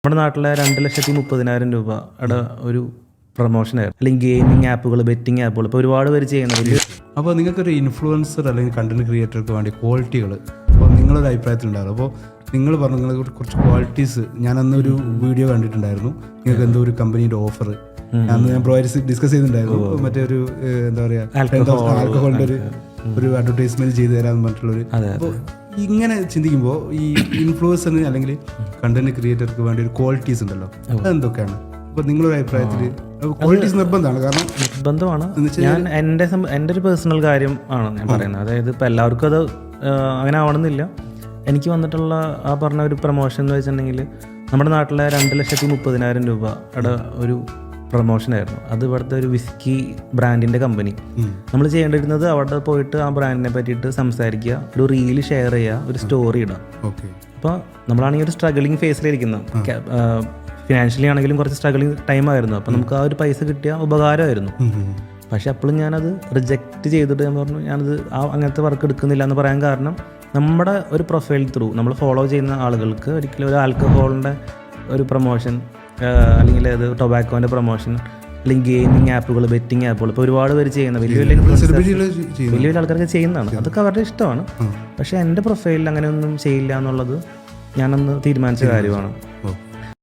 നമ്മുടെ നാട്ടിലെ 2,30,000 രൂപയുടെ ഒരു പ്രൊമോഷനായിരുന്നു. അല്ലെങ്കിൽ ഗെയിമിംഗ് ആപ്പുകൾ, ബെറ്റിംഗ് ആപ്പുകൾ ഇപ്പോൾ ഒരുപാട് പേര് ചെയ്യുന്നത്. അപ്പോൾ നിങ്ങൾക്കൊരു ഇൻഫ്ലുവൻസർ അല്ലെങ്കിൽ കണ്ടന്റ് ക്രിയേറ്റർക്ക് വേണ്ടി ക്വാളിറ്റികൾ അപ്പോൾ നിങ്ങളൊരു അഭിപ്രായത്തിലുണ്ടാകും. അപ്പോൾ നിങ്ങൾ പറഞ്ഞു നിങ്ങളെ കുറച്ച് ക്വാളിറ്റീസ്. ഞാൻ അന്നൊരു വീഡിയോ കണ്ടിട്ടുണ്ടായിരുന്നു. നിങ്ങൾക്ക് എന്തോ ഒരു കമ്പനിയുടെ ഓഫർ അന്ന് ഞാൻ ഡിസ്കസ് ചെയ്തിട്ടുണ്ടായിരുന്നു. മറ്റേ ഒരു എന്താ പറയുക ആൽക്കഹോളിൻ്റെ ഒരു അഡ്വർടൈസ്മെന്റ് ചെയ്തു തരാമെന്ന് പറഞ്ഞിട്ടുള്ളൊരു. അപ്പോൾ ഇങ്ങനെ ചിന്തിക്കുമ്പോൾ ഈ ഇൻഫ്ലുവൻസറിന് അല്ലെങ്കിൽ കണ്ടന്റ് ക്രിയേറ്റർക്ക് വേണ്ടി ഒരു ക്വാളിറ്റീസ് ഉണ്ടല്ലോ, അതെന്തൊക്കെയാണ്? അപ്പോൾ നിങ്ങളൊരു അഭിപ്രായത്തിൽ ക്വാളിറ്റീസ് നിർബന്ധമാണ്? കാരണം നിർബന്ധമാണ്. ഞാൻ എൻ്റെ ഒരു പേഴ്സണൽ കാര്യം ആണ് ഞാൻ പറയുന്നത്. അതായത് ഇപ്പോൾ എല്ലാവർക്കും അത് അങ്ങനെ ആവണമെന്നില്ല. എനിക്ക് വന്നിട്ടുള്ള ആ പറഞ്ഞ ഒരു പ്രൊമോഷൻ എന്ന് വെച്ചിട്ടുണ്ടെങ്കിൽ നമ്മുടെ നാട്ടിലെ 2,30,000 രൂപയുടെ ഒരു പ്രൊമോഷനായിരുന്നു. അത് ഇവിടുത്തെ ഒരു വിസ്കി ബ്രാൻഡിൻ്റെ കമ്പനി. നമ്മൾ ചെയ്യേണ്ടിരുന്നത് അവിടെ പോയിട്ട് ആ ബ്രാൻഡിനെ പറ്റിയിട്ട് സംസാരിക്കുക, ഒരു റീല് ഷെയർ ചെയ്യുക, ഒരു സ്റ്റോറി ഇടുക. അപ്പോൾ നമ്മളാണെങ്കിൽ ഒരു സ്ട്രഗിളിങ് ഫേസിലിരിക്കുന്നത്, ഫിനാൻഷ്യലി ആണെങ്കിലും കുറച്ച് സ്ട്രഗിളിങ് ടൈമായിരുന്നു. അപ്പോൾ നമുക്ക് ആ ഒരു പൈസ കിട്ടിയ ഉപകാരമായിരുന്നു. പക്ഷെ അപ്പോഴും ഞാനത് റിജക്റ്റ് ചെയ്തിട്ട് ഞാൻ പറഞ്ഞു ഞാനത് അങ്ങനത്തെ വർക്ക് എടുക്കുന്നില്ല എന്ന് പറയാൻ കാരണം, നമ്മുടെ ഒരു പ്രൊഫൈൽ ത്രൂ നമ്മൾ ഫോളോ ചെയ്യുന്ന ആളുകൾക്ക് ഒരിക്കലും ഒരു ആൽക്കഹോളിൻ്റെ ഒരു പ്രൊമോഷൻ അല്ലെങ്കിൽ അത് ടൊബാക്കോൻ്റെ പ്രൊമോഷൻ അല്ലെങ്കിൽ ഗെയിമിംഗ് ആപ്പുകൾ, ബെറ്റിംഗ് ആപ്പുകൾ ഇപ്പോൾ ഒരുപാട് പേര് ചെയ്യുന്ന വലിയ വലിയ ആൾക്കാർക്ക് ചെയ്യുന്നതാണ്. അതൊക്കെ അവരുടെ ഇഷ്ടമാണ്. പക്ഷേ എൻ്റെ പ്രൊഫൈലിൽ അങ്ങനെയൊന്നും ചെയ്യില്ല എന്നുള്ളത് ഞാനന്ന് തീരുമാനിച്ച കാര്യമാണ്.